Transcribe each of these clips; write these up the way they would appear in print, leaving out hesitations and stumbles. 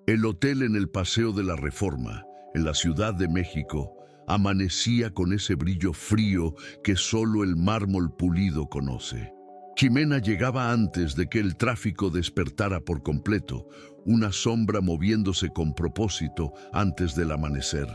El hotel en el Paseo de la Reforma, en la Ciudad de México, amanecía con ese brillo frío que solo el mármol pulido conoce. Jimena llegaba antes de que el tráfico despertara por completo, una sombra moviéndose con propósito antes del amanecer.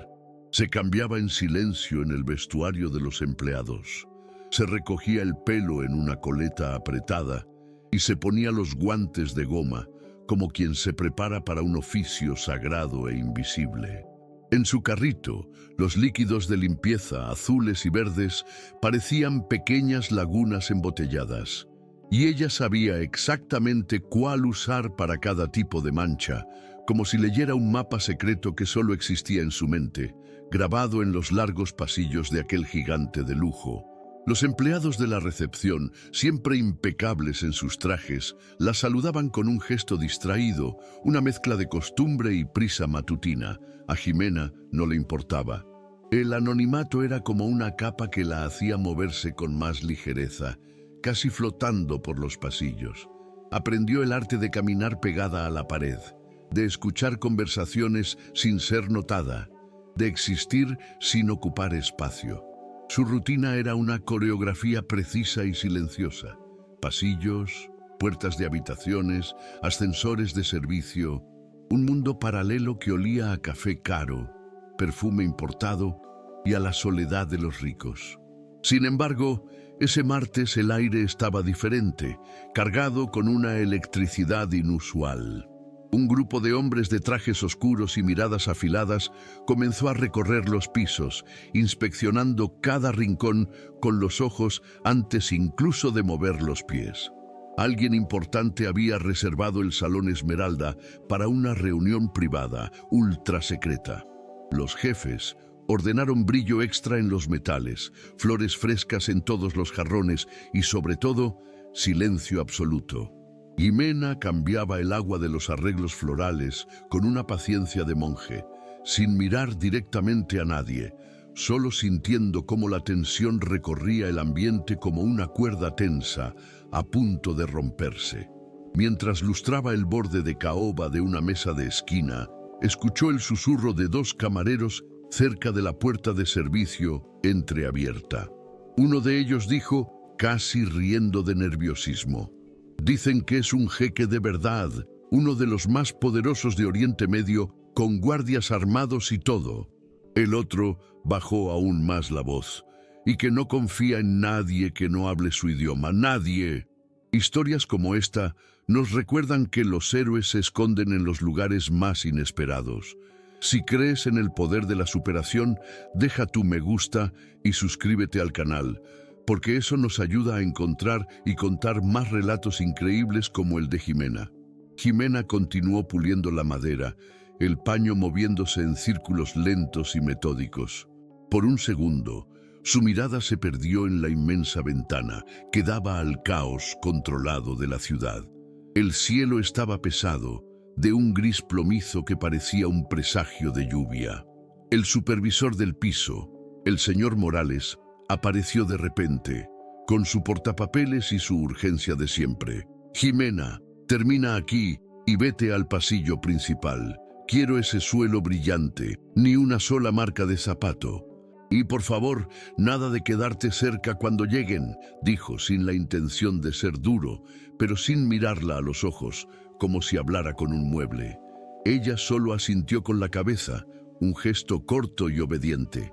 Se cambiaba en silencio en el vestuario de los empleados. Se recogía el pelo en una coleta apretada y se ponía los guantes de goma, como quien se prepara para un oficio sagrado e invisible. En su carrito, los líquidos de limpieza, azules y verdes, parecían pequeñas lagunas embotelladas, y ella sabía exactamente cuál usar para cada tipo de mancha, como si leyera un mapa secreto que solo existía en su mente, grabado en los largos pasillos de aquel gigante de lujo. Los empleados de la recepción, siempre impecables en sus trajes, la saludaban con un gesto distraído, una mezcla de costumbre y prisa matutina. A Jimena no le importaba. El anonimato era como una capa que la hacía moverse con más ligereza, casi flotando por los pasillos. Aprendió el arte de caminar pegada a la pared, de escuchar conversaciones sin ser notada, de existir sin ocupar espacio. Su rutina era una coreografía precisa y silenciosa. Pasillos, puertas de habitaciones, ascensores de servicio, un mundo paralelo que olía a café caro, perfume importado y a la soledad de los ricos. Sin embargo, ese martes el aire estaba diferente, cargado con una electricidad inusual. Un grupo de hombres de trajes oscuros y miradas afiladas comenzó a recorrer los pisos, inspeccionando cada rincón con los ojos antes incluso de mover los pies. Alguien importante había reservado el Salón Esmeralda para una reunión privada, ultra secreta. Los jefes ordenaron brillo extra en los metales, flores frescas en todos los jarrones y, sobre todo, silencio absoluto. Jimena cambiaba el agua de los arreglos florales con una paciencia de monje, sin mirar directamente a nadie, solo sintiendo cómo la tensión recorría el ambiente como una cuerda tensa, a punto de romperse. Mientras lustraba el borde de caoba de una mesa de esquina, escuchó el susurro de dos camareros cerca de la puerta de servicio entreabierta. Uno de ellos dijo, casi riendo de nerviosismo: «Dicen que es un jeque de verdad, uno de los más poderosos de Oriente Medio, con guardias armados y todo». El otro bajó aún más la voz: «Y que no confía en nadie que no hable su idioma, nadie». Historias como esta nos recuerdan que los héroes se esconden en los lugares más inesperados. Si crees en el poder de la superación, deja tu me gusta y suscríbete al canal, porque eso nos ayuda a encontrar y contar más relatos increíbles como el de Jimena. Jimena continuó puliendo la madera, el paño moviéndose en círculos lentos y metódicos. Por un segundo, su mirada se perdió en la inmensa ventana que daba al caos controlado de la ciudad. El cielo estaba pesado, de un gris plomizo que parecía un presagio de lluvia. El supervisor del piso, el señor Morales, apareció de repente, con su portapapeles y su urgencia de siempre. «Jimena, termina aquí y vete al pasillo principal. Quiero ese suelo brillante, ni una sola marca de zapato. Y por favor, nada de quedarte cerca cuando lleguen», dijo sin la intención de ser duro, pero sin mirarla a los ojos, como si hablara con un mueble. Ella solo asintió con la cabeza, un gesto corto y obediente.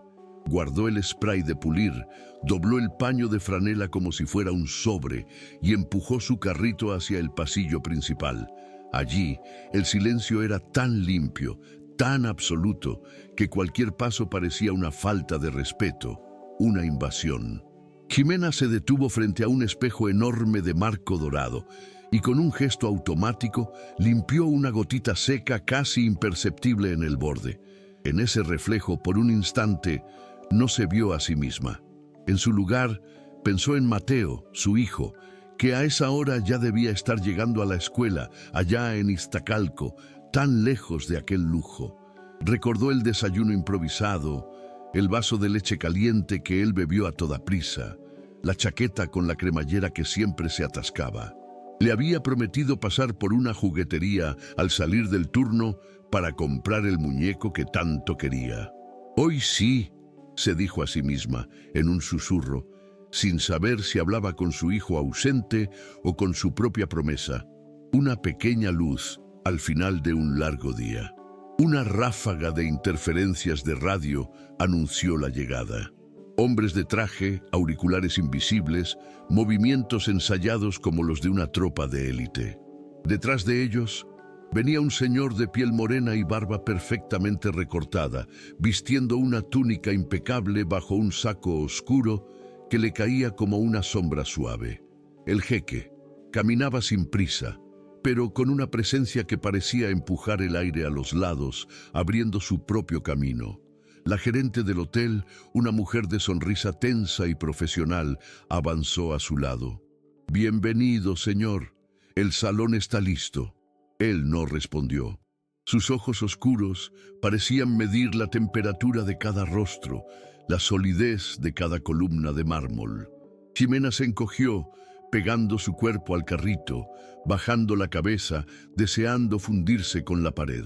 Guardó el spray de pulir, dobló el paño de franela como si fuera un sobre y empujó su carrito hacia el pasillo principal. Allí, el silencio era tan limpio, tan absoluto, que cualquier paso parecía una falta de respeto, una invasión. Jimena se detuvo frente a un espejo enorme de marco dorado y con un gesto automático limpió una gotita seca casi imperceptible en el borde. En ese reflejo, por un instante, no se vio a sí misma. En su lugar, pensó en Mateo, su hijo, que a esa hora ya debía estar llegando a la escuela, allá en Iztacalco, tan lejos de aquel lujo. Recordó el desayuno improvisado, el vaso de leche caliente que él bebió a toda prisa, la chaqueta con la cremallera que siempre se atascaba. Le había prometido pasar por una juguetería al salir del turno, para comprar el muñeco que tanto quería. «Hoy sí», se dijo a sí misma en un susurro, sin saber si hablaba con su hijo ausente o con su propia promesa. Una pequeña luz al final de un largo día. Una ráfaga de interferencias de radio anunció la llegada. Hombres de traje, auriculares invisibles, movimientos ensayados como los de una tropa de élite. Detrás de ellos venía un señor de piel morena y barba perfectamente recortada, vistiendo una túnica impecable bajo un saco oscuro que le caía como una sombra suave. El jeque caminaba sin prisa, pero con una presencia que parecía empujar el aire a los lados, abriendo su propio camino. La gerente del hotel, una mujer de sonrisa tensa y profesional, avanzó a su lado. «Bienvenido, señor. El salón está listo». Él no respondió. Sus ojos oscuros parecían medir la temperatura de cada rostro, la solidez de cada columna de mármol. Ximena se encogió, pegando su cuerpo al carrito, bajando la cabeza, deseando fundirse con la pared.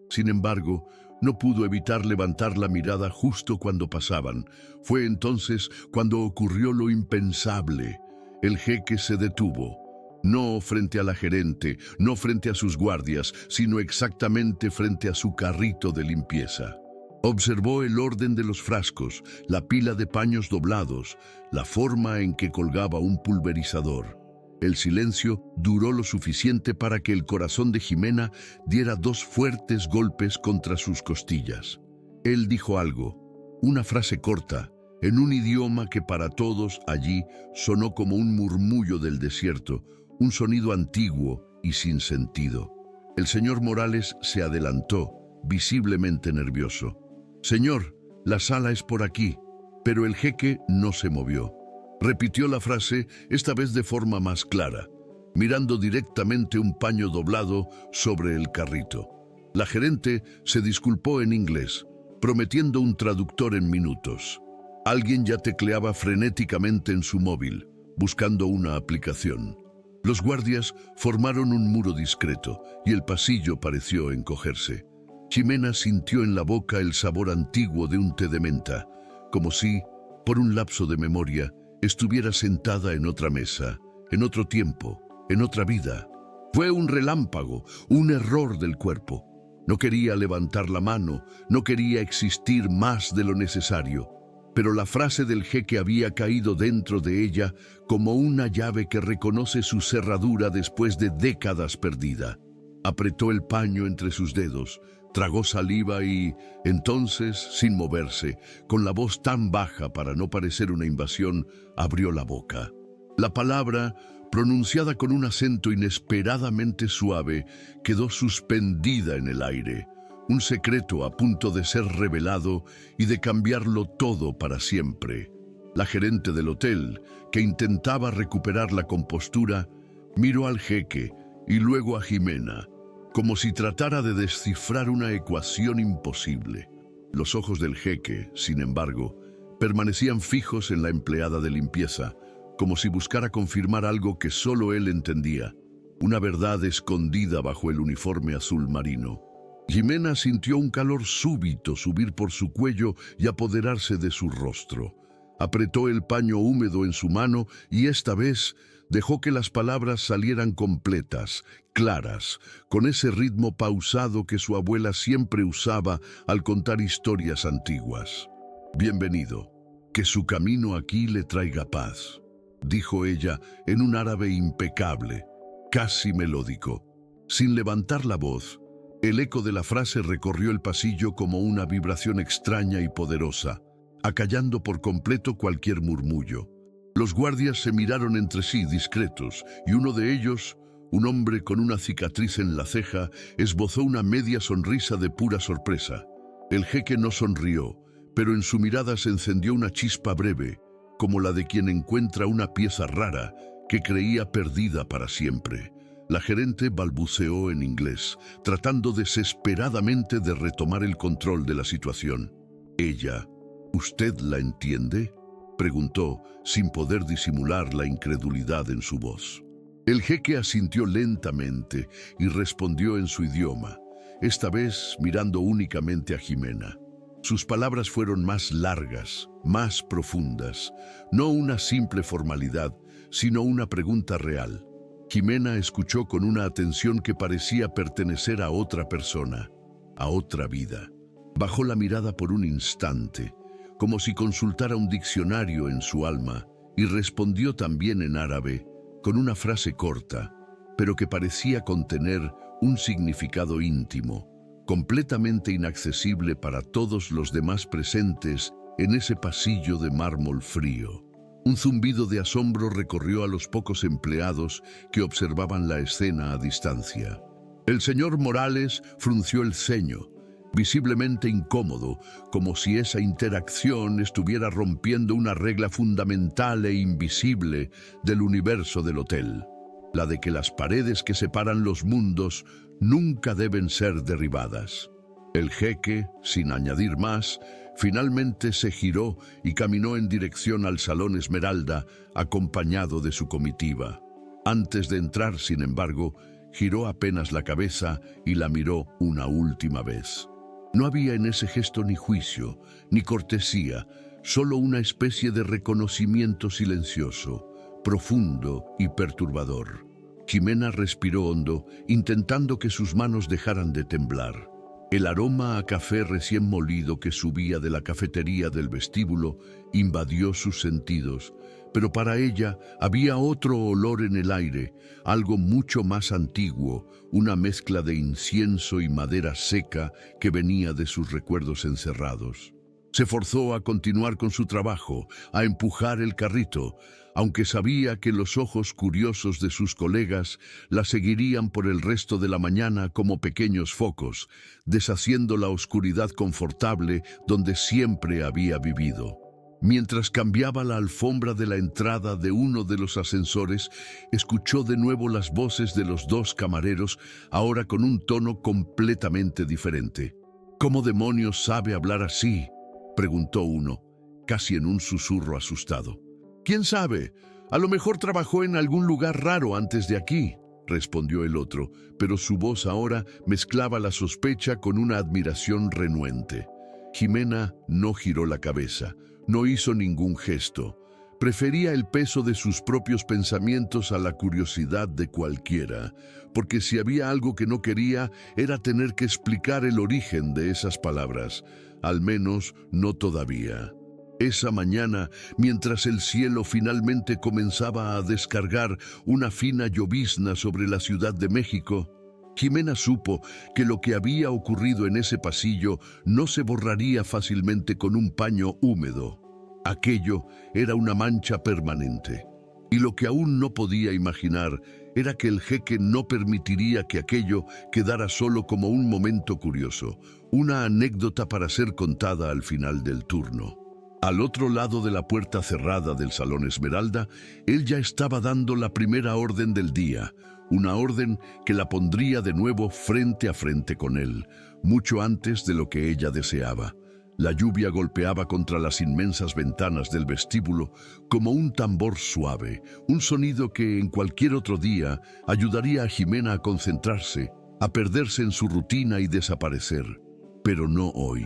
Sin embargo, no pudo evitar levantar la mirada justo cuando pasaban. Fue entonces cuando ocurrió lo impensable. El jeque se detuvo. No frente a la gerente, no frente a sus guardias, sino exactamente frente a su carrito de limpieza. Observó el orden de los frascos, la pila de paños doblados, la forma en que colgaba un pulverizador. El silencio duró lo suficiente para que el corazón de Ximena diera 2 fuertes golpes contra sus costillas. Él dijo algo, una frase corta, en un idioma que para todos allí sonó como un murmullo del desierto, un sonido antiguo y sin sentido. El señor Morales se adelantó, visiblemente nervioso. «Señor, la sala es por aquí», pero el jeque no se movió. Repitió la frase, esta vez de forma más clara, mirando directamente un paño doblado sobre el carrito. La gerente se disculpó en inglés, prometiendo un traductor en minutos. Alguien ya tecleaba frenéticamente en su móvil, buscando una aplicación. Los guardias formaron un muro discreto y el pasillo pareció encogerse. Ximena sintió en la boca el sabor antiguo de un té de menta, como si, por un lapso de memoria, estuviera sentada en otra mesa, en otro tiempo, en otra vida. Fue un relámpago, un error del cuerpo. No quería levantar la mano, no quería existir más de lo necesario, pero la frase del jeque había caído dentro de ella como una llave que reconoce su cerradura después de décadas perdida. Apretó el paño entre sus dedos, tragó saliva y, entonces, sin moverse, con la voz tan baja para no parecer una invasión, abrió la boca. La palabra, pronunciada con un acento inesperadamente suave, quedó suspendida en el aire. Un secreto a punto de ser revelado y de cambiarlo todo para siempre. La gerente del hotel, que intentaba recuperar la compostura, miró al jeque y luego a Ximena, como si tratara de descifrar una ecuación imposible. Los ojos del jeque, sin embargo, permanecían fijos en la empleada de limpieza, como si buscara confirmar algo que solo él entendía, una verdad escondida bajo el uniforme azul marino. Ximena sintió un calor súbito subir por su cuello y apoderarse de su rostro. Apretó el paño húmedo en su mano y esta vez dejó que las palabras salieran completas, claras, con ese ritmo pausado que su abuela siempre usaba al contar historias antiguas. «Bienvenido, que su camino aquí le traiga paz», dijo ella en un árabe impecable, casi melódico. Sin levantar la voz, el eco de la frase recorrió el pasillo como una vibración extraña y poderosa, acallando por completo cualquier murmullo. Los guardias se miraron entre sí discretos y uno de ellos, un hombre con una cicatriz en la ceja, esbozó una media sonrisa de pura sorpresa. El jeque no sonrió, pero en su mirada se encendió una chispa breve, como la de quien encuentra una pieza rara que creía perdida para siempre. La gerente balbuceó en inglés, tratando desesperadamente de retomar el control de la situación. Ella, ¿usted la entiende?, preguntó, sin poder disimular la incredulidad en su voz. El jeque asintió lentamente y respondió en su idioma. esta vez mirando únicamente a Jimena. Sus palabras fueron más largas, más profundas, no una simple formalidad, sino una pregunta real. Jimena escuchó con una atención que parecía pertenecer a otra persona, a otra vida. Bajó la mirada por un instante, como si consultara un diccionario en su alma, y respondió también en árabe, con una frase corta, pero que parecía contener un significado íntimo, completamente inaccesible para todos los demás presentes en ese pasillo de mármol frío. Un zumbido de asombro recorrió a los pocos empleados que observaban la escena a distancia. El señor Morales frunció el ceño, visiblemente incómodo, como si esa interacción estuviera rompiendo una regla fundamental e invisible del universo del hotel, la de que las paredes que separan los mundos nunca deben ser derribadas. El jeque, sin añadir más, finalmente se giró y caminó en dirección al Salón Esmeralda, acompañado de su comitiva. Antes de entrar, sin embargo, giró apenas la cabeza y la miró una última vez. No había en ese gesto ni juicio, ni cortesía, solo una especie de reconocimiento silencioso, profundo y perturbador. Jimena respiró hondo, intentando que sus manos dejaran de temblar. El aroma a café recién molido que subía de la cafetería del vestíbulo invadió sus sentidos, pero para ella había otro olor en el aire, algo mucho más antiguo, una mezcla de incienso y madera seca que venía de sus recuerdos encerrados. Se forzó a continuar con su trabajo, a empujar el carrito, aunque sabía que los ojos curiosos de sus colegas la seguirían por el resto de la mañana como pequeños focos, deshaciendo la oscuridad confortable donde siempre había vivido. Mientras cambiaba la alfombra de la entrada de uno de los ascensores, escuchó de nuevo las voces de los dos camareros, ahora con un tono completamente diferente. ¿Cómo demonios sabe hablar así?, preguntó uno, casi en un susurro asustado. «¿Quién sabe? A lo mejor trabajó en algún lugar raro antes de aquí», respondió el otro, pero su voz ahora mezclaba la sospecha con una admiración renuente. Jimena no giró la cabeza, no hizo ningún gesto. Prefería el peso de sus propios pensamientos a la curiosidad de cualquiera, porque si había algo que no quería era tener que explicar el origen de esas palabras, al menos no todavía. Esa mañana, mientras el cielo finalmente comenzaba a descargar una fina llovizna sobre la Ciudad de México, Jimena supo que lo que había ocurrido en ese pasillo no se borraría fácilmente con un paño húmedo. Aquello era una mancha permanente. Y lo que aún no podía imaginar era que el jeque no permitiría que aquello quedara solo como un momento curioso, una anécdota para ser contada al final del turno. Al otro lado de la puerta cerrada del Salón Esmeralda, él ya estaba dando la primera orden del día, una orden que la pondría de nuevo frente a frente con él, mucho antes de lo que ella deseaba. La lluvia golpeaba contra las inmensas ventanas del vestíbulo como un tambor suave, un sonido que en cualquier otro día ayudaría a Jimena a concentrarse, a perderse en su rutina y desaparecer. Pero no hoy.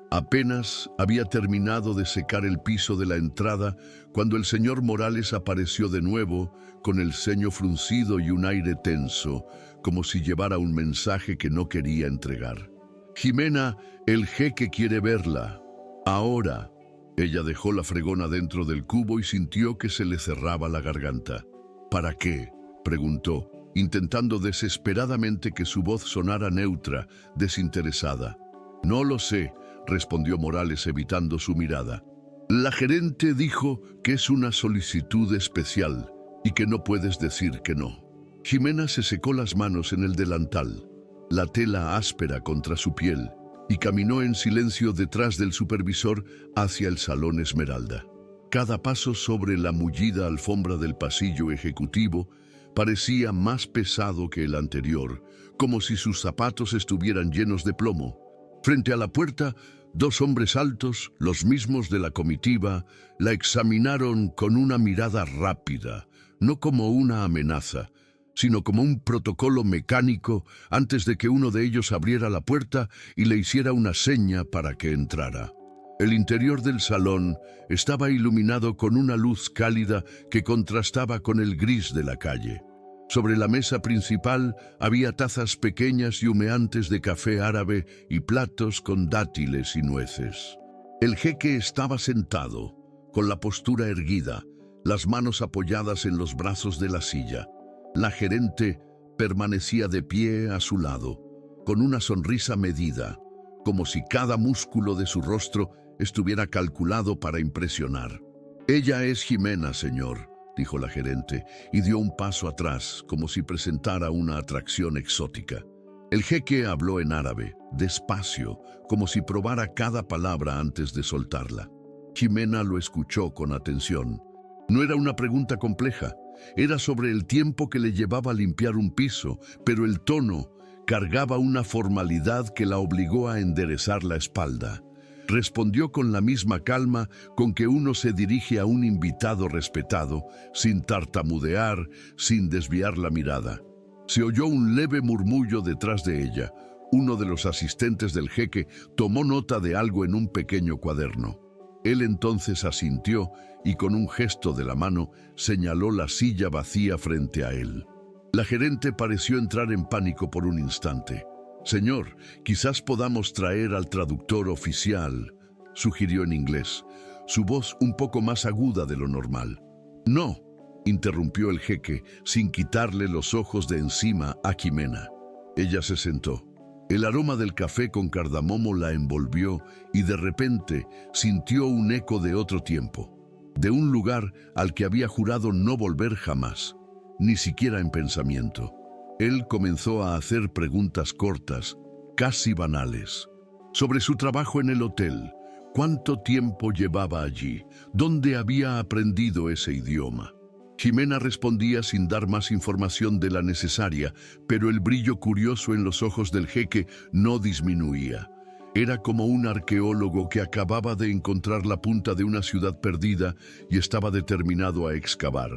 Apenas había terminado de secar el piso de la entrada cuando el señor Morales apareció de nuevo con el ceño fruncido y un aire tenso, como si llevara un mensaje que no quería entregar. «Jimena, el jeque quiere verla. Ahora». Ella dejó la fregona dentro del cubo y sintió que se le cerraba la garganta. «¿Para qué?», preguntó, intentando desesperadamente que su voz sonara neutra, desinteresada. «No lo sé», respondió Morales evitando su mirada. «La gerente dijo que es una solicitud especial y que no puedes decir que no». Jimena se secó las manos en el delantal, la tela áspera contra su piel, y caminó en silencio detrás del supervisor hacia el Salón Esmeralda. Cada paso sobre la mullida alfombra del pasillo ejecutivo parecía más pesado que el anterior, como si sus zapatos estuvieran llenos de plomo. Frente a la puerta, dos hombres altos, los mismos de la comitiva, la examinaron con una mirada rápida, no como una amenaza, sino como un protocolo mecánico antes de que uno de ellos abriera la puerta y le hiciera una seña para que entrara. El interior del salón estaba iluminado con una luz cálida que contrastaba con el gris de la calle. Sobre la mesa principal había tazas pequeñas y humeantes de café árabe y platos con dátiles y nueces. El jeque estaba sentado, con la postura erguida, las manos apoyadas en los brazos de la silla. La gerente permanecía de pie a su lado, con una sonrisa medida, como si cada músculo de su rostro estuviera calculado para impresionar. «Ella es Ximena, señor», dijo la gerente, y dio un paso atrás, como si presentara una atracción exótica. El jeque habló en árabe, despacio, como si probara cada palabra antes de soltarla. Ximena lo escuchó con atención. No era una pregunta compleja, era sobre el tiempo que le llevaba a limpiar un piso, pero el tono cargaba una formalidad que la obligó a enderezar la espalda. Respondió con la misma calma con que uno se dirige a un invitado respetado, sin tartamudear, sin desviar la mirada. Se oyó un leve murmullo detrás de ella. Uno de los asistentes del jeque tomó nota de algo en un pequeño cuaderno. Él entonces asintió y con un gesto de la mano señaló la silla vacía frente a él. La gerente pareció entrar en pánico por un instante. «Señor, quizás podamos traer al traductor oficial», sugirió en inglés, su voz un poco más aguda de lo normal. «No», interrumpió el jeque, sin quitarle los ojos de encima a Ximena. Ella se sentó. El aroma del café con cardamomo la envolvió y de repente sintió un eco de otro tiempo, de un lugar al que había jurado no volver jamás, ni siquiera en pensamiento. Él comenzó a hacer preguntas cortas, casi banales, sobre su trabajo en el hotel, cuánto tiempo llevaba allí, dónde había aprendido ese idioma. Ximena respondía sin dar más información de la necesaria, pero el brillo curioso en los ojos del jeque no disminuía. Era como un arqueólogo que acababa de encontrar la punta de una ciudad perdida y estaba determinado a excavar.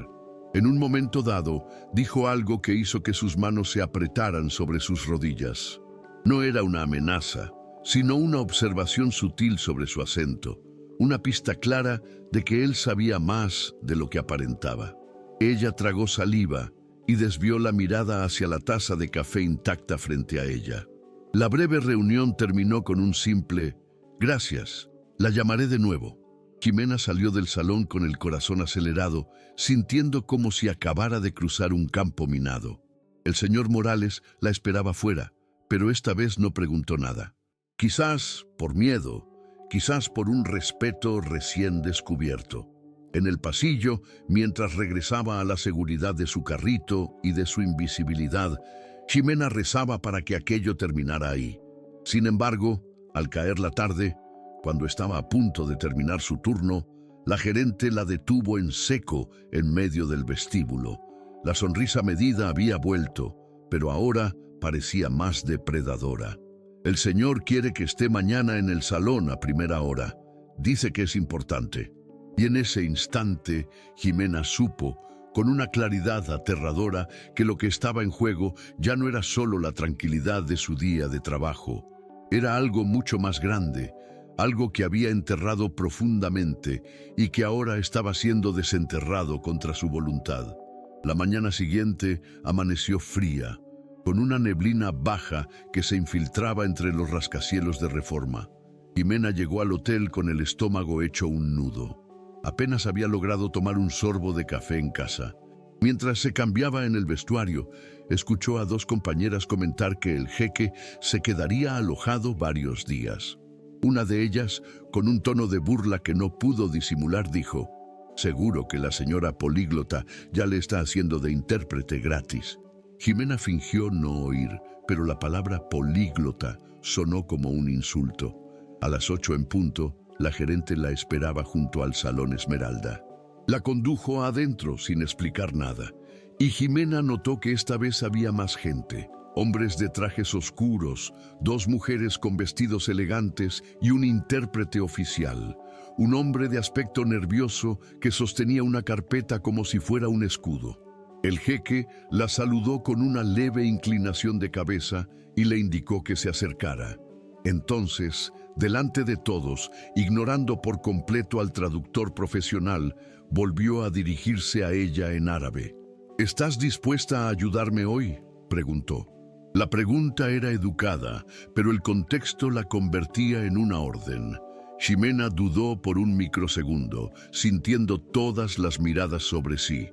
En un momento dado, dijo algo que hizo que sus manos se apretaran sobre sus rodillas. No era una amenaza, sino una observación sutil sobre su acento, una pista clara de que él sabía más de lo que aparentaba. Ella tragó saliva y desvió la mirada hacia la taza de café intacta frente a ella. La breve reunión terminó con un simple «Gracias, la llamaré de nuevo». Ximena salió del salón con el corazón acelerado, sintiendo como si acabara de cruzar un campo minado. El señor Morales la esperaba fuera, pero esta vez no preguntó nada. Quizás por miedo, quizás por un respeto recién descubierto. En el pasillo, mientras regresaba a la seguridad de su carrito y de su invisibilidad, Ximena rezaba para que aquello terminara ahí. Sin embargo, al caer la tarde, cuando estaba a punto de terminar su turno, la gerente la detuvo en seco en medio del vestíbulo. La sonrisa medida había vuelto, pero ahora parecía más depredadora. «El señor quiere que esté mañana en el salón a primera hora. Dice que es importante». Y en ese instante, Ximena supo, con una claridad aterradora, que lo que estaba en juego ya no era solo la tranquilidad de su día de trabajo. Era algo mucho más grande, algo que había enterrado profundamente y que ahora estaba siendo desenterrado contra su voluntad. La mañana siguiente amaneció fría, con una neblina baja que se infiltraba entre los rascacielos de Reforma. Ximena llegó al hotel con el estómago hecho un nudo. Apenas había logrado tomar un sorbo de café en casa. Mientras se cambiaba en el vestuario, escuchó a dos compañeras comentar que el jeque se quedaría alojado varios días. Una de ellas, con un tono de burla que no pudo disimular, dijo: «Seguro que la señora políglota ya le está haciendo de intérprete gratis». Ximena fingió no oír, pero la palabra políglota sonó como un insulto. A las 8 en punto, la gerente la esperaba junto al Salón Esmeralda. La condujo adentro sin explicar nada, y Ximena notó que esta vez había más gente. Hombres de trajes oscuros, dos mujeres con vestidos elegantes y un intérprete oficial. Un hombre de aspecto nervioso que sostenía una carpeta como si fuera un escudo. El jeque la saludó con una leve inclinación de cabeza y le indicó que se acercara. Entonces, delante de todos, ignorando por completo al traductor profesional, volvió a dirigirse a ella en árabe. ¿Estás dispuesta a ayudarme hoy?, preguntó. La pregunta era educada, pero el contexto la convertía en una orden. Ximena dudó por un microsegundo, sintiendo todas las miradas sobre sí.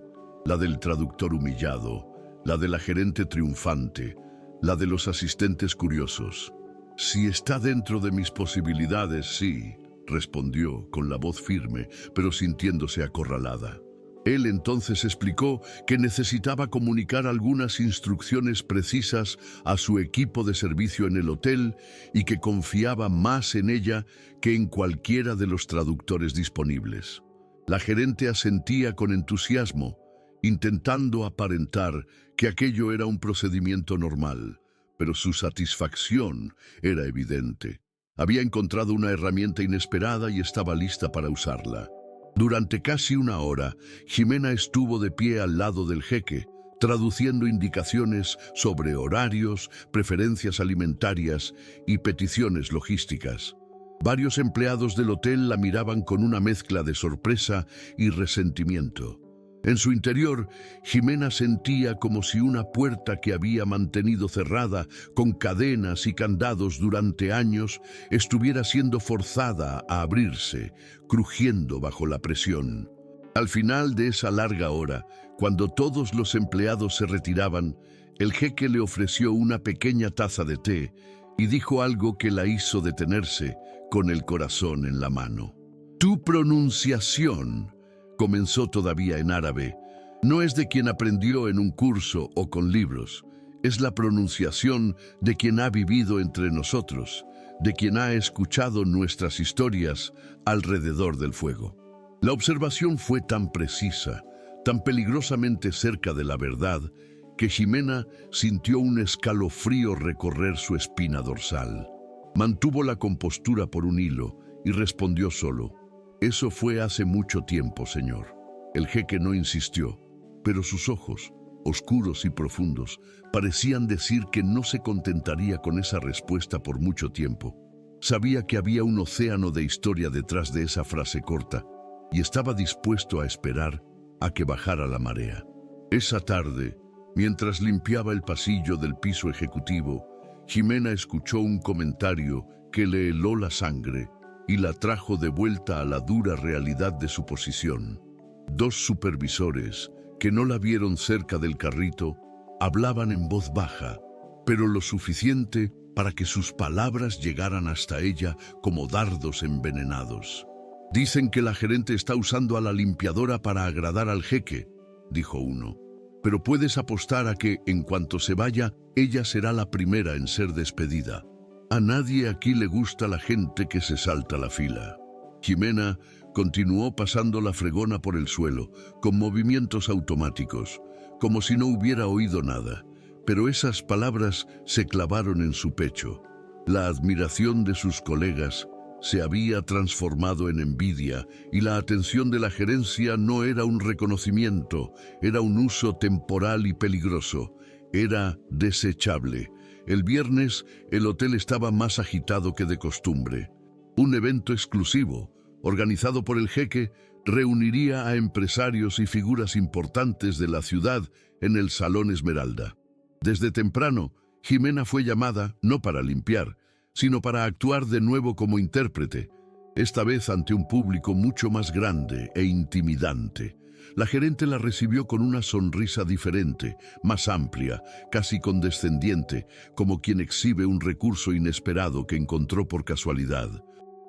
La del traductor humillado, la de la gerente triunfante, la de los asistentes curiosos. «Si está dentro de mis posibilidades, sí», respondió con la voz firme, pero sintiéndose acorralada. Él entonces explicó que necesitaba comunicar algunas instrucciones precisas a su equipo de servicio en el hotel y que confiaba más en ella que en cualquiera de los traductores disponibles. La gerente asentía con entusiasmo, intentando aparentar que aquello era un procedimiento normal, pero su satisfacción era evidente. Había encontrado una herramienta inesperada y estaba lista para usarla. Durante casi una hora, Ximena estuvo de pie al lado del jeque, traduciendo indicaciones sobre horarios, preferencias alimentarias y peticiones logísticas. Varios empleados del hotel la miraban con una mezcla de sorpresa y resentimiento. En su interior, Ximena sentía como si una puerta que había mantenido cerrada con cadenas y candados durante años estuviera siendo forzada a abrirse, crujiendo bajo la presión. Al final de esa larga hora, cuando todos los empleados se retiraban, el jeque le ofreció una pequeña taza de té y dijo algo que la hizo detenerse con el corazón en la mano. «Tu pronunciación», comenzó todavía en árabe, «no es de quien aprendió en un curso o con libros. Es la pronunciación de quien ha vivido entre nosotros, de quien ha escuchado nuestras historias alrededor del fuego». La observación fue tan precisa, tan peligrosamente cerca de la verdad, que Ximena sintió un escalofrío recorrer su espina dorsal. Mantuvo la compostura por un hilo y respondió solo: «Eso fue hace mucho tiempo, señor». El jeque no insistió, pero sus ojos, oscuros y profundos, parecían decir que no se contentaría con esa respuesta por mucho tiempo. Sabía que había un océano de historia detrás de esa frase corta y estaba dispuesto a esperar a que bajara la marea. Esa tarde, mientras limpiaba el pasillo del piso ejecutivo, Ximena escuchó un comentario que le heló la sangre y la trajo de vuelta a la dura realidad de su posición. Dos supervisores, que no la vieron cerca del carrito, hablaban en voz baja, pero lo suficiente para que sus palabras llegaran hasta ella como dardos envenenados. «Dicen que la gerente está usando a la limpiadora para agradar al jeque», dijo uno. «Pero puedes apostar a que, en cuanto se vaya, ella será la primera en ser despedida. A nadie aquí le gusta la gente que se salta la fila». Ximena continuó pasando la fregona por el suelo, con movimientos automáticos, como si no hubiera oído nada, pero esas palabras se clavaron en su pecho. La admiración de sus colegas se había transformado en envidia y la atención de la gerencia no era un reconocimiento, era un uso temporal y peligroso, era desechable. El viernes, el hotel estaba más agitado que de costumbre. Un evento exclusivo, organizado por el jeque, reuniría a empresarios y figuras importantes de la ciudad en el Salón Esmeralda. Desde temprano, Ximena fue llamada no para limpiar, sino para actuar de nuevo como intérprete, esta vez ante un público mucho más grande e intimidante. La gerente la recibió con una sonrisa diferente, más amplia, casi condescendiente, como quien exhibe un recurso inesperado que encontró por casualidad.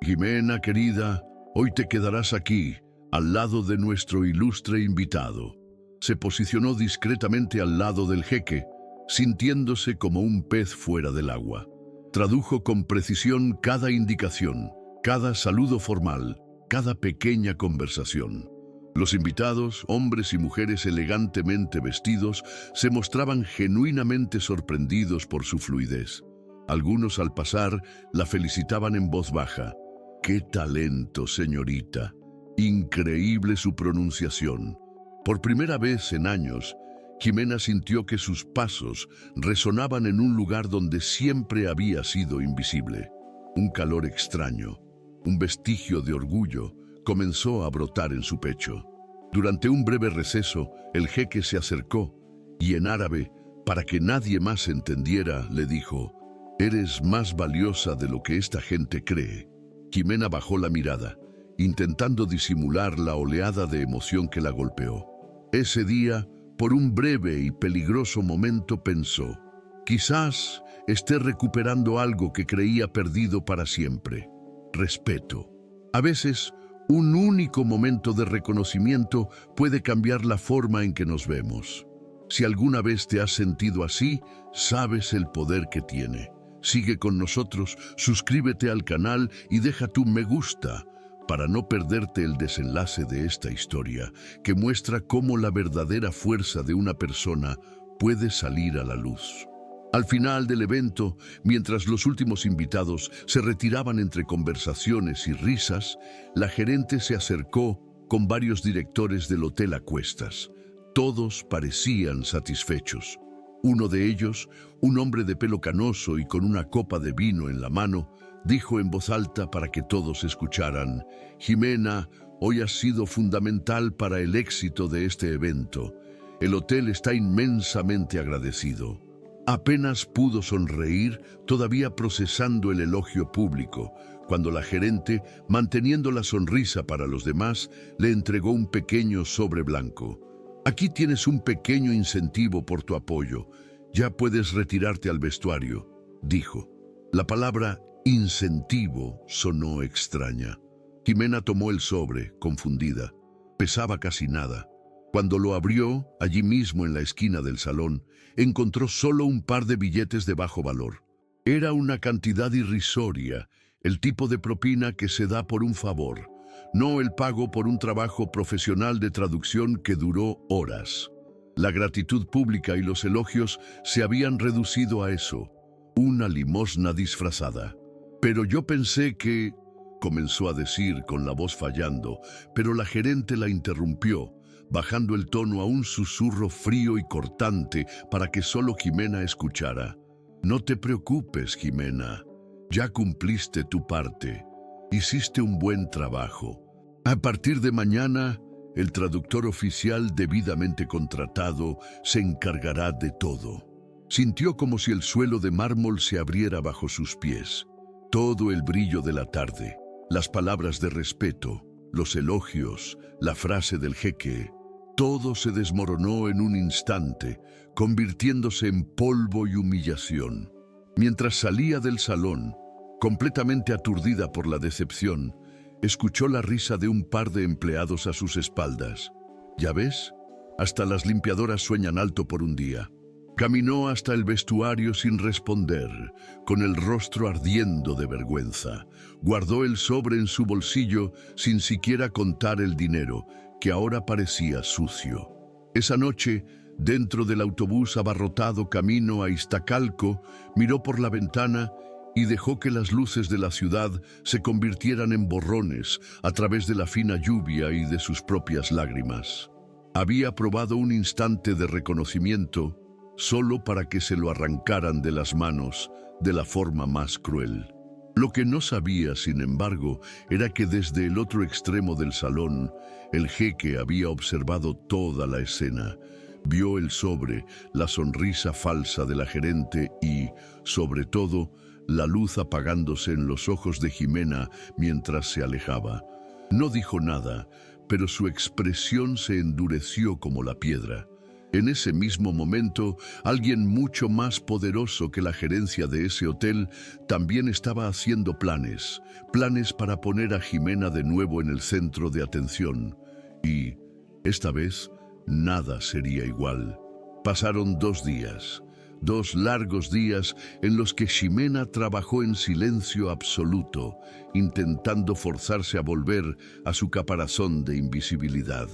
«Ximena, querida, hoy te quedarás aquí, al lado de nuestro ilustre invitado». Se posicionó discretamente al lado del jeque, sintiéndose como un pez fuera del agua. Tradujo con precisión cada indicación, cada saludo formal, cada pequeña conversación. Los invitados, hombres y mujeres elegantemente vestidos, se mostraban genuinamente sorprendidos por su fluidez. Algunos, al pasar, la felicitaban en voz baja. «¡Qué talento, señorita! Increíble su pronunciación». Por primera vez en años, Jimena sintió que sus pasos resonaban en un lugar donde siempre había sido invisible. Un calor extraño, un vestigio de orgullo, comenzó a brotar en su pecho. Durante un breve receso, el jeque se acercó y en árabe, para que nadie más entendiera, le dijo: «Eres más valiosa de lo que esta gente cree». Jimena bajó la mirada, intentando disimular la oleada de emoción que la golpeó. Ese día, por un breve y peligroso momento, pensó: quizás esté recuperando algo que creía perdido para siempre. Respeto. A veces, un único momento de reconocimiento puede cambiar la forma en que nos vemos. Si alguna vez te has sentido así, sabes el poder que tiene. Sigue con nosotros, suscríbete al canal y deja tu me gusta para no perderte el desenlace de esta historia, que muestra cómo la verdadera fuerza de una persona puede salir a la luz. Al final del evento, mientras los últimos invitados se retiraban entre conversaciones y risas, la gerente se acercó con varios directores del hotel a cuestas. Todos parecían satisfechos. Uno de ellos, un hombre de pelo canoso y con una copa de vino en la mano, dijo en voz alta para que todos escucharan: «Jimena, hoy has sido fundamental para el éxito de este evento. El hotel está inmensamente agradecido». Apenas pudo sonreír, todavía procesando el elogio público, cuando la gerente, manteniendo la sonrisa para los demás, le entregó un pequeño sobre blanco. «Aquí tienes un pequeño incentivo por tu apoyo. Ya puedes retirarte al vestuario», dijo. La palabra incentivo sonó extraña. Jimena tomó el sobre, confundida. Pesaba casi nada. Cuando lo abrió, allí mismo en la esquina del salón, encontró solo un par de billetes de bajo valor. Era una cantidad irrisoria, el tipo de propina que se da por un favor, no el pago por un trabajo profesional de traducción que duró horas. La gratitud pública y los elogios se habían reducido a eso, una limosna disfrazada. «Pero yo pensé que...», comenzó a decir con la voz fallando, pero la gerente la interrumpió, bajando el tono a un susurro frío y cortante para que solo Jimena escuchara. «No te preocupes, Jimena. Ya cumpliste tu parte. Hiciste un buen trabajo. A partir de mañana, el traductor oficial debidamente contratado se encargará de todo». Sintió como si el suelo de mármol se abriera bajo sus pies. Todo el brillo de la tarde, las palabras de respeto, los elogios, la frase del jeque, todo se desmoronó en un instante, convirtiéndose en polvo y humillación. Mientras salía del salón, completamente aturdida por la decepción, escuchó la risa de un par de empleados a sus espaldas. «¿Ya ves? Hasta las limpiadoras sueñan alto por un día». Caminó hasta el vestuario sin responder, con el rostro ardiendo de vergüenza. Guardó el sobre en su bolsillo sin siquiera contar el dinero, que ahora parecía sucio. Esa noche, dentro del autobús abarrotado camino a Iztacalco, miró por la ventana y dejó que las luces de la ciudad se convirtieran en borrones a través de la fina lluvia y de sus propias lágrimas. Había probado un instante de reconocimiento solo para que se lo arrancaran de las manos de la forma más cruel. Lo que no sabía, sin embargo, era que desde el otro extremo del salón, el jeque había observado toda la escena. Vio el sobre, la sonrisa falsa de la gerente y, sobre todo, la luz apagándose en los ojos de Jimena mientras se alejaba. No dijo nada, pero su expresión se endureció como la piedra. En ese mismo momento, alguien mucho más poderoso que la gerencia de ese hotel también estaba haciendo planes para poner a Jimena de nuevo en el centro de atención. Y, esta vez, nada sería igual. Pasaron 2 días, 2 largos días en los que Jimena trabajó en silencio absoluto, intentando forzarse a volver a su caparazón de invisibilidad.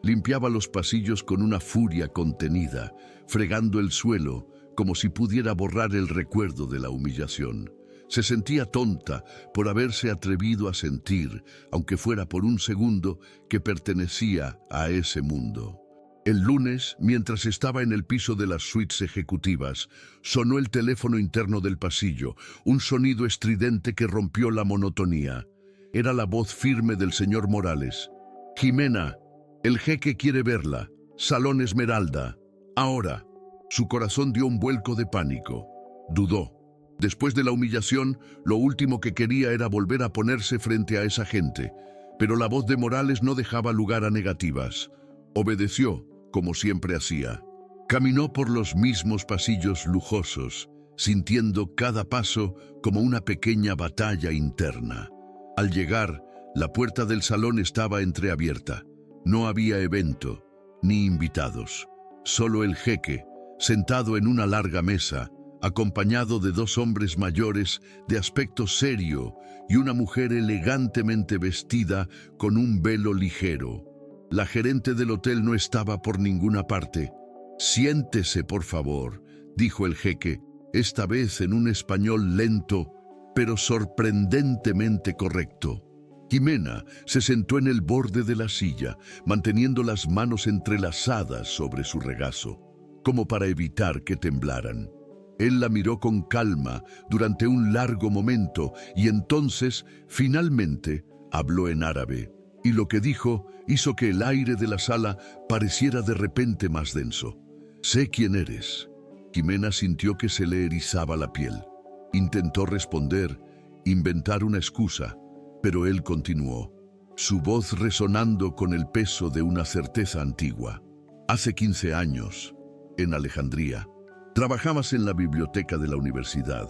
Limpiaba los pasillos con una furia contenida, fregando el suelo como si pudiera borrar el recuerdo de la humillación. Se sentía tonta por haberse atrevido a sentir, aunque fuera por un segundo, que pertenecía a ese mundo. El lunes, mientras estaba en el piso de las suites ejecutivas, sonó el teléfono interno del pasillo, un sonido estridente que rompió la monotonía. Era la voz firme del señor Morales. «Jimena, el jeque quiere verla. Salón Esmeralda. Ahora». Su corazón dio un vuelco de pánico. Dudó. Después de la humillación, lo último que quería era volver a ponerse frente a esa gente. Pero la voz de Morales no dejaba lugar a negativas. Obedeció, como siempre hacía. Caminó por los mismos pasillos lujosos, sintiendo cada paso como una pequeña batalla interna. Al llegar, la puerta del salón estaba entreabierta. No había evento, ni invitados. Solo el jeque, sentado en una larga mesa, acompañado de dos hombres mayores de aspecto serio y una mujer elegantemente vestida con un velo ligero. La gerente del hotel no estaba por ninguna parte. «Siéntese, por favor», dijo el jeque, esta vez en un español lento, pero sorprendentemente correcto. Jimena se sentó en el borde de la silla, manteniendo las manos entrelazadas sobre su regazo, como para evitar que temblaran. Él la miró con calma durante un largo momento y entonces, finalmente, habló en árabe. Y lo que dijo hizo que el aire de la sala pareciera de repente más denso. «Sé quién eres». Jimena sintió que se le erizaba la piel. Intentó responder, inventar una excusa, pero él continuó, su voz resonando con el peso de una certeza antigua. «Hace 15 años, en Alejandría, trabajabas en la biblioteca de la universidad.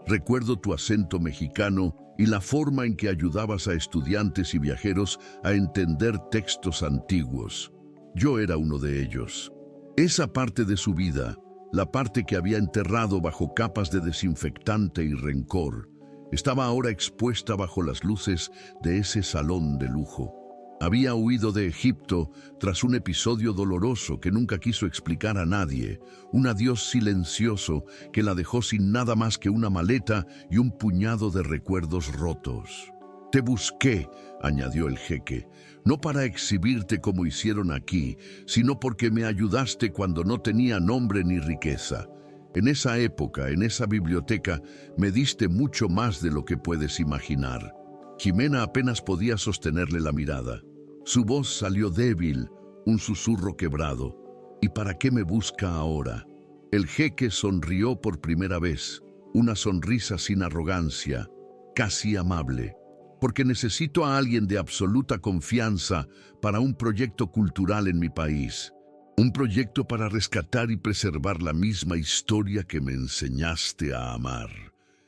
Recuerdo tu acento mexicano y la forma en que ayudabas a estudiantes y viajeros a entender textos antiguos. Yo era uno de ellos. Esa parte de su vida, la parte que había enterrado bajo capas de desinfectante y rencor, estaba ahora expuesta bajo las luces de ese salón de lujo. Había huido de Egipto tras un episodio doloroso que nunca quiso explicar a nadie, un adiós silencioso que la dejó sin nada más que una maleta y un puñado de recuerdos rotos. «Te busqué», añadió el jeque, «no para exhibirte como hicieron aquí, sino porque me ayudaste cuando no tenía nombre ni riqueza. En esa época, en esa biblioteca, me diste mucho más de lo que puedes imaginar». Jimena apenas podía sostenerle la mirada. Su voz salió débil, un susurro quebrado. «¿Y para qué me busca ahora?» El jeque sonrió por primera vez, una sonrisa sin arrogancia, casi amable. «Porque necesito a alguien de absoluta confianza para un proyecto cultural en mi país. Un proyecto para rescatar y preservar la misma historia que me enseñaste a amar».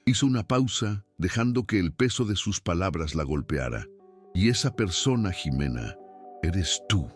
Hizo una pausa, dejando que el peso de sus palabras la golpeara. «Y esa persona, Jimena, eres tú».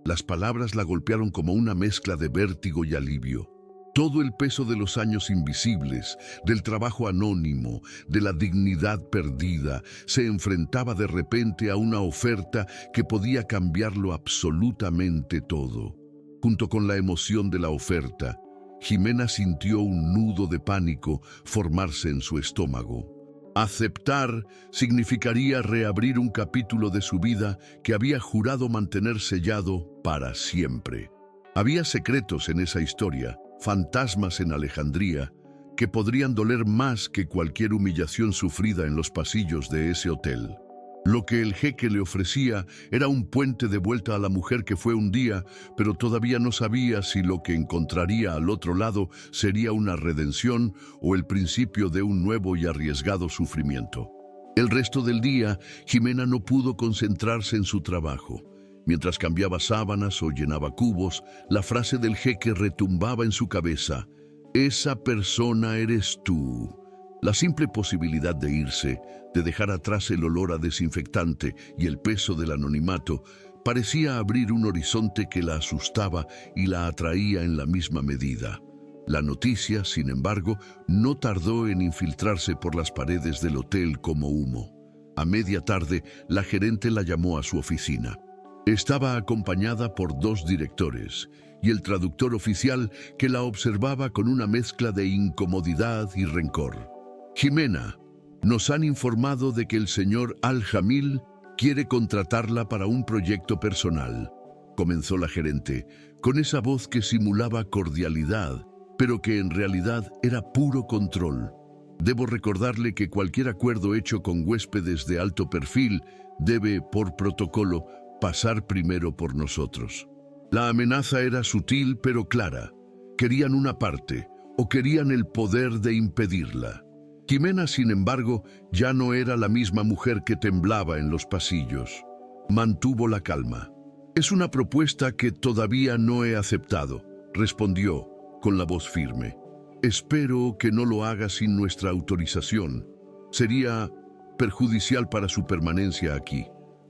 Las palabras la golpearon como una mezcla de vértigo y alivio. Todo el peso de los años invisibles, del trabajo anónimo, de la dignidad perdida, se enfrentaba de repente a una oferta que podía cambiarlo absolutamente todo. Junto con la emoción de la oferta, Jimena sintió un nudo de pánico formarse en su estómago. Aceptar significaría reabrir un capítulo de su vida que había jurado mantener sellado para siempre. Había secretos en esa historia, fantasmas en Alejandría, que podrían doler más que cualquier humillación sufrida en los pasillos de ese hotel. Lo que el jeque le ofrecía era un puente de vuelta a la mujer que fue un día, pero todavía no sabía si lo que encontraría al otro lado sería una redención o el principio de un nuevo y arriesgado sufrimiento. El resto del día, Jimena no pudo concentrarse en su trabajo. Mientras cambiaba sábanas o llenaba cubos, la frase del jeque retumbaba en su cabeza. «Esa persona eres tú». La simple posibilidad de irse, de dejar atrás el olor a desinfectante y el peso del anonimato, parecía abrir un horizonte que la asustaba y la atraía en la misma medida. La noticia, sin embargo, no tardó en infiltrarse por las paredes del hotel como humo. A media tarde, la gerente la llamó a su oficina. Estaba acompañada por 2 directores y el traductor oficial que la observaba con una mezcla de incomodidad y rencor. «Jimena, nos han informado de que el señor Al-Jamil quiere contratarla para un proyecto personal», comenzó la gerente, con esa voz que simulaba cordialidad, pero que en realidad era puro control. Debo recordarle que cualquier acuerdo hecho con huéspedes de alto perfil debe, por protocolo, pasar primero por nosotros. La amenaza era sutil pero clara. Querían una parte, o querían el poder de impedirla. Ximena, sin embargo, ya no era la misma mujer que temblaba en los pasillos. Mantuvo la calma. «Es una propuesta que todavía no he aceptado», respondió con la voz firme. «Espero que no lo haga sin nuestra autorización. Sería perjudicial para su permanencia aquí»,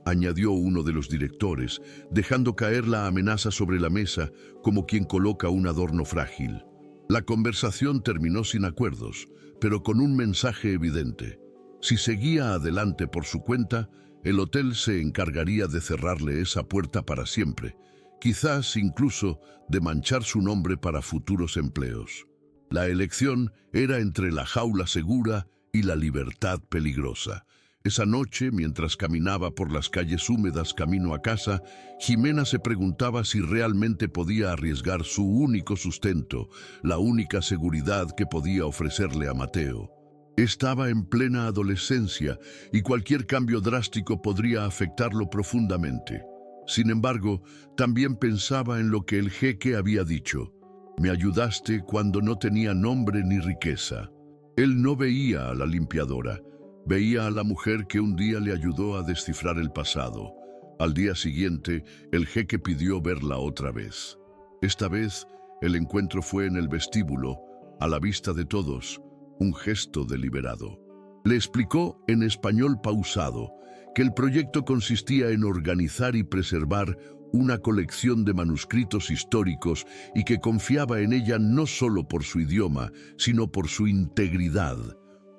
añadió uno de los directores, dejando caer la amenaza sobre la mesa como quien coloca un adorno frágil. La conversación terminó sin acuerdos, pero con un mensaje evidente. Si seguía adelante por su cuenta, el hotel se encargaría de cerrarle esa puerta para siempre, quizás incluso de manchar su nombre para futuros empleos. La elección era entre la jaula segura y la libertad peligrosa. Esa noche, mientras caminaba por las calles húmedas camino a casa, Ximena se preguntaba si realmente podía arriesgar su único sustento, la única seguridad que podía ofrecerle a Mateo. Estaba en plena adolescencia y cualquier cambio drástico podría afectarlo profundamente. Sin embargo, también pensaba en lo que el jeque había dicho. «Me ayudaste cuando no tenía nombre ni riqueza». Él no veía a la limpiadora. Veía a la mujer que un día le ayudó a descifrar el pasado. Al día siguiente, el jeque pidió verla otra vez. Esta vez, el encuentro fue en el vestíbulo, a la vista de todos, un gesto deliberado. Le explicó en español pausado que el proyecto consistía en organizar y preservar una colección de manuscritos históricos y que confiaba en ella no solo por su idioma, sino por su integridad,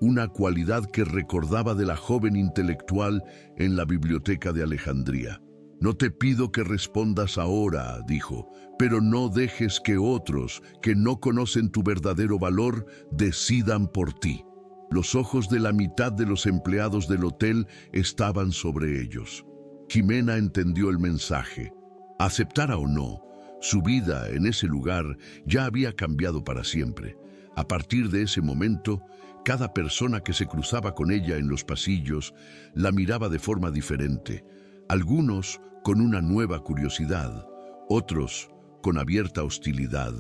una cualidad que recordaba de la joven intelectual en la biblioteca de Alejandría. «No te pido que respondas ahora», dijo, «pero no dejes que otros, que no conocen tu verdadero valor, decidan por ti». Los ojos de la mitad de los empleados del hotel estaban sobre ellos. Ximena entendió el mensaje. Aceptara o no, su vida en ese lugar ya había cambiado para siempre. A partir de ese momento, cada persona que se cruzaba con ella en los pasillos la miraba de forma diferente. Algunos con una nueva curiosidad, otros con abierta hostilidad.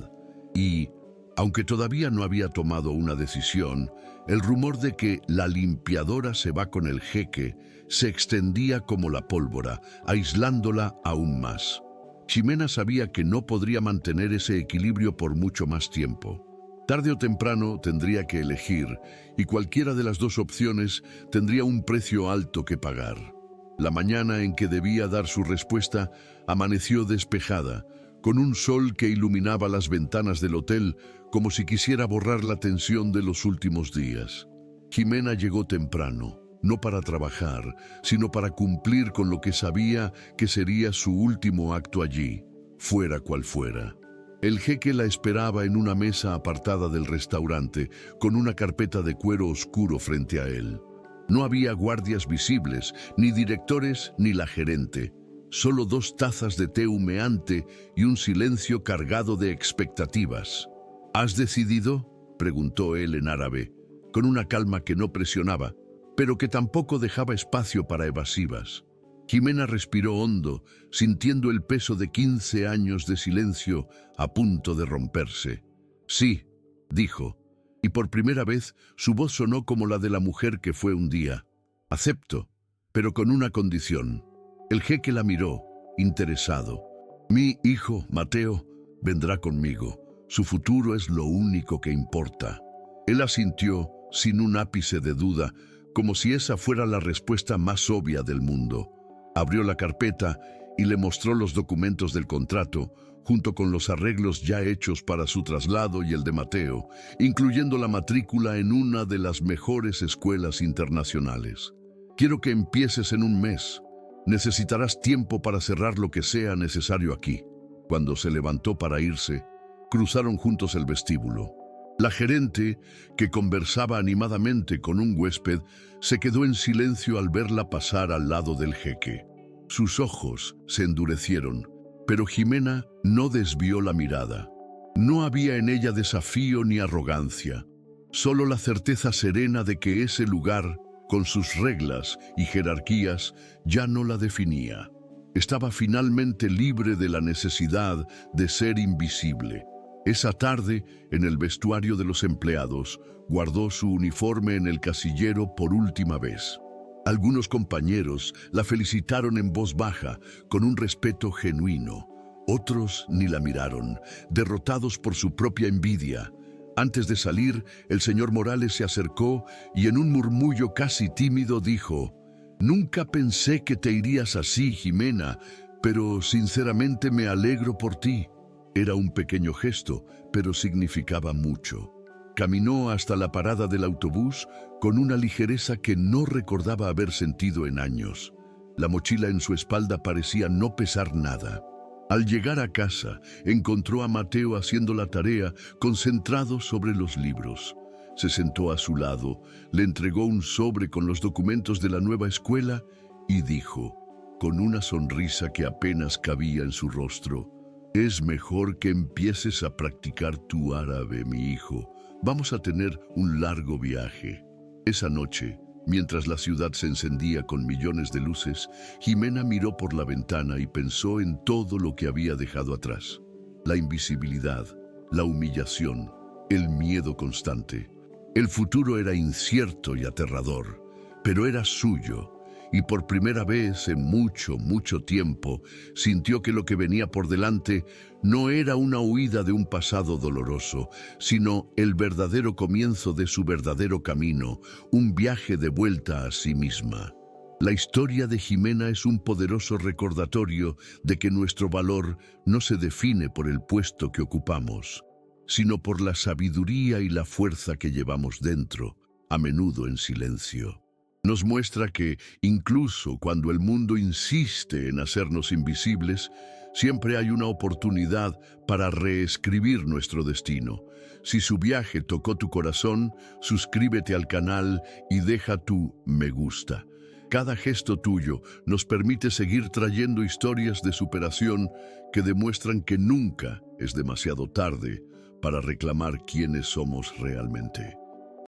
Y, aunque todavía no había tomado una decisión, el rumor de que la limpiadora se va con el jeque se extendía como la pólvora, aislándola aún más. Ximena sabía que no podría mantener ese equilibrio por mucho más tiempo. Tarde o temprano tendría que elegir, y cualquiera de las dos opciones tendría un precio alto que pagar. La mañana en que debía dar su respuesta amaneció despejada, con un sol que iluminaba las ventanas del hotel como si quisiera borrar la tensión de los últimos días. Ximena llegó temprano, no para trabajar, sino para cumplir con lo que sabía que sería su último acto allí, fuera cual fuera. El jeque la esperaba en una mesa apartada del restaurante, con una carpeta de cuero oscuro frente a él. No había guardias visibles, ni directores ni la gerente. Solo 2 tazas de té humeante y un silencio cargado de expectativas. «¿Has decidido?», preguntó él en árabe, con una calma que no presionaba, pero que tampoco dejaba espacio para evasivas. Ximena respiró hondo, sintiendo el peso de 15 años de silencio a punto de romperse. «Sí», dijo, y por primera vez su voz sonó como la de la mujer que fue un día. «Acepto, pero con una condición». El jeque la miró, interesado. «Mi hijo, Mateo, vendrá conmigo. Su futuro es lo único que importa». Él asintió, sin un ápice de duda, como si esa fuera la respuesta más obvia del mundo. Abrió la carpeta y le mostró los documentos del contrato, junto con los arreglos ya hechos para su traslado y el de Mateo, incluyendo la matrícula en una de las mejores escuelas internacionales. «Quiero que empieces en un mes. Necesitarás tiempo para cerrar lo que sea necesario aquí». Cuando se levantó para irse, cruzaron juntos el vestíbulo. La gerente, que conversaba animadamente con un huésped, se quedó en silencio al verla pasar al lado del jeque. Sus ojos se endurecieron. Pero Jimena no desvió la mirada. No había en ella desafío ni arrogancia, solo la certeza serena de que ese lugar, con sus reglas y jerarquías, ya no la definía. Estaba finalmente libre de la necesidad de ser invisible. Esa tarde, en el vestuario de los empleados, guardó su uniforme en el casillero por última vez. Algunos compañeros la felicitaron en voz baja, con un respeto genuino. Otros ni la miraron, derrotados por su propia envidia. Antes de salir, el señor Morales se acercó y en un murmullo casi tímido dijo: «Nunca pensé que te irías así, Jimena, pero sinceramente me alegro por ti». Era un pequeño gesto, pero significaba mucho. Caminó hasta la parada del autobús con una ligereza que no recordaba haber sentido en años. La mochila en su espalda parecía no pesar nada. Al llegar a casa, encontró a Mateo haciendo la tarea, concentrado sobre los libros. Se sentó a su lado, le entregó un sobre con los documentos de la nueva escuela y dijo, con una sonrisa que apenas cabía en su rostro: «Es mejor que empieces a practicar tu árabe, mi hijo. Vamos a tener un largo viaje». Esa noche, mientras la ciudad se encendía con millones de luces, Jimena miró por la ventana y pensó en todo lo que había dejado atrás. La invisibilidad, la humillación, el miedo constante. El futuro era incierto y aterrador, pero era suyo, y por primera vez en mucho, mucho tiempo, sintió que lo que venía por delante no era una huida de un pasado doloroso, sino el verdadero comienzo de su verdadero camino, un viaje de vuelta a sí misma. La historia de Jimena es un poderoso recordatorio de que nuestro valor no se define por el puesto que ocupamos, sino por la sabiduría y la fuerza que llevamos dentro, a menudo en silencio. Nos muestra que, incluso cuando el mundo insiste en hacernos invisibles, siempre hay una oportunidad para reescribir nuestro destino. Si su viaje tocó tu corazón, suscríbete al canal y deja tu me gusta. Cada gesto tuyo nos permite seguir trayendo historias de superación que demuestran que nunca es demasiado tarde para reclamar quiénes somos realmente.